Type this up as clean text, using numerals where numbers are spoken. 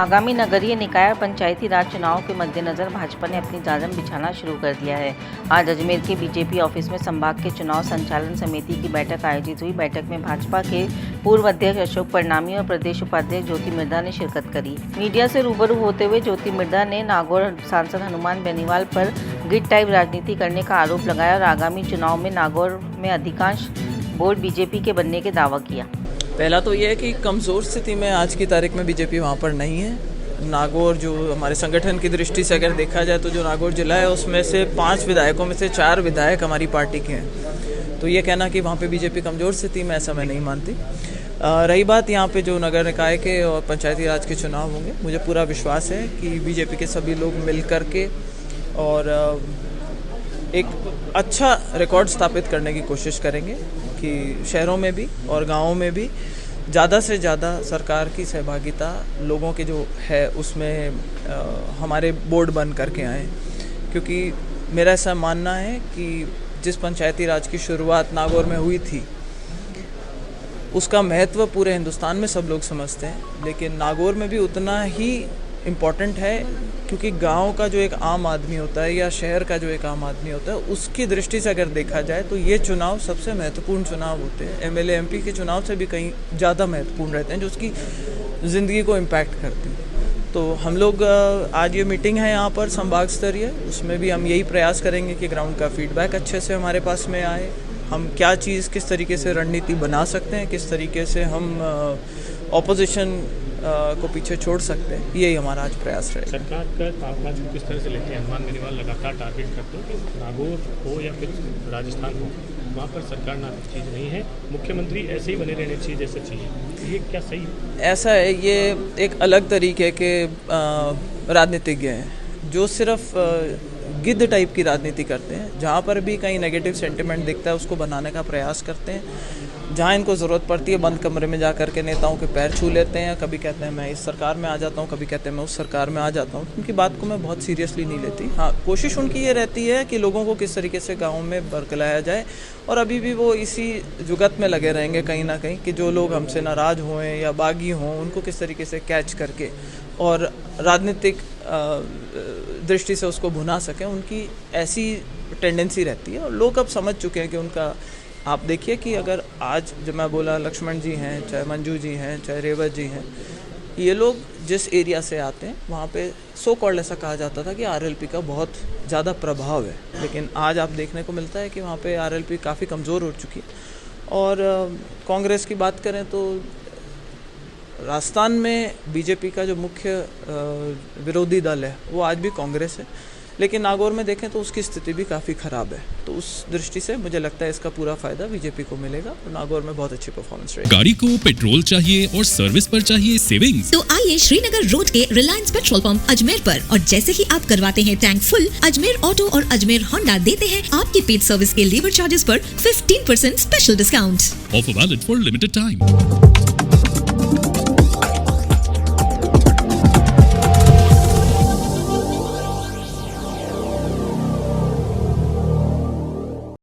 आगामी नगरीय निकाय और पंचायती राज चुनाव के मद्देनजर भाजपा ने अपनी जालम बिछाना शुरू कर दिया है। आज अजमेर के बीजेपी ऑफिस में संभाग के चुनाव संचालन समिति की बैठक आयोजित हुई। बैठक में भाजपा के पूर्व अध्यक्ष अशोक परनामी और प्रदेश उपाध्यक्ष ज्योति मिर्धा ने शिरकत करी। मीडिया से रूबरू होते हुए ज्योति मिर्धा ने नागौर सांसद हनुमान बेनीवाल पर गिट टाइप राजनीति करने का आरोप लगाया और आगामी चुनाव में नागौर में अधिकांश वोट बीजेपी के बनने के दावा किया। पहला तो ये है कि कमज़ोर स्थिति में आज की तारीख में बीजेपी वहाँ पर नहीं है। नागौर जो हमारे संगठन की दृष्टि से अगर देखा जाए तो जो नागौर जिला है उसमें से 5 विधायकों में से 4 विधायक हमारी पार्टी के हैं। तो ये कहना कि वहाँ पे बीजेपी कमज़ोर स्थिति में, ऐसा मैं नहीं मानती। रही बात यहाँ पे जो नगर निकाय के और पंचायती राज के चुनाव होंगे, मुझे पूरा विश्वास है कि बीजेपी के सभी लोग मिल कर के और एक अच्छा रिकॉर्ड स्थापित करने की कोशिश करेंगे कि शहरों में भी और गाँवों में भी ज़्यादा से ज़्यादा सरकार की सहभागिता लोगों के जो है उसमें हमारे बोर्ड बन करके आए। क्योंकि मेरा ऐसा मानना है कि जिस पंचायती राज की शुरुआत नागौर में हुई थी उसका महत्व पूरे हिंदुस्तान में सब लोग समझते हैं, लेकिन नागौर में भी उतना ही इम्पॉर्टेंट है क्योंकि गांव का जो एक आम आदमी होता है या शहर का जो एक आम आदमी होता है उसकी दृष्टि से अगर देखा जाए तो ये चुनाव सबसे महत्वपूर्ण चुनाव होते हैं। एमएलए एमपी के चुनाव से भी कहीं ज़्यादा महत्वपूर्ण रहते हैं, जो उसकी ज़िंदगी को इम्पैक्ट करते हैं। तो हम लोग आज ये मीटिंग है यहाँ पर संभाग स्तरीय, उसमें भी हम यही प्रयास करेंगे कि ग्राउंड का फीडबैक अच्छे से हमारे पास में आए। हम क्या चीज़ किस तरीके से रणनीति बना सकते हैं, किस तरीके से हम ऑपोजिशन को पीछे छोड़ सकते हैं, यही हमारा आज प्रयास रहेगा। सरकार का कामकाज किस तरह से लेते हैं? हनुमान बेनीवाल लगातार टारगेट करते हैं कि नागौर हो या फिर राजस्थान हो, वहाँ पर सरकार ना चीज़ नहीं है, मुख्यमंत्री ऐसे ही बने रहने चाहिए जैसे चाहिए। ये क्या सही? ऐसा है, ये एक अलग तरीके के राजनीतिज्ञ हैं जो सिर्फ गिद्ध टाइप की राजनीति करते हैं। जहाँ पर भी कहीं नेगेटिव सेंटिमेंट दिखता है उसको बनाने का प्रयास करते हैं। जहाँ इनको ज़रूरत पड़ती है बंद कमरे में जा कर के नेताओं के पैर छू लेते हैं। कभी कहते हैं मैं इस सरकार में आ जाता हूँ, कभी कहते हैं मैं उस सरकार में आ जाता हूँ। उनकी बात को मैं बहुत सीरियसली नहीं लेती। हाँ, कोशिश उनकी ये रहती है कि लोगों को किस तरीके से गाँव में बरकलाया जाए, और अभी भी वो इसी जुगत में लगे रहेंगे कहीं ना कहीं कि जो लोग हमसे नाराज़ हुए या बागी हों उनको किस तरीके से कैच करके और राजनीतिक दृष्टि से उसको भुना सकें। उनकी ऐसी टेंडेंसी रहती है और लोग अब समझ चुके हैं कि उनका, आप देखिए कि अगर आज जब मैं बोला लक्ष्मण जी हैं, चाहे मंजू जी हैं, चाहे रेवत जी हैं, ये लोग जिस एरिया से आते हैं वहाँ पे सो कॉल्ड ऐसा कहा जाता था कि आरएलपी का बहुत ज़्यादा प्रभाव है, लेकिन आज आप देखने को मिलता है कि वहाँ पे आरएलपी काफ़ी कमज़ोर हो चुकी है। और कांग्रेस की बात करें तो राजस्थान में बीजेपी का जो मुख्य विरोधी दल है वो आज भी कांग्रेस है, लेकिन नागौर में देखें तो उसकी स्थिति भी काफ़ी ख़राब है। तो उस दृष्टि से मुझे लगता है इसका पूरा फायदा बीजेपी को मिलेगा और नागौर में बहुत अच्छी परफॉर्मेंस रहेगी। गाड़ी को पेट्रोल चाहिए और सर्विस पर चाहिए सेविंग्स, तो आइए श्रीनगर रोड के रिलायंस पेट्रोल पंप अजमेर पर, और जैसे ही आप करवाते हैं टैंक फुल, अजमेर ऑटो और अजमेर होंडा देते हैं आपकी पेड सर्विस के लेबर चार्जेस पर 15% special discount. Offer valid for limited time.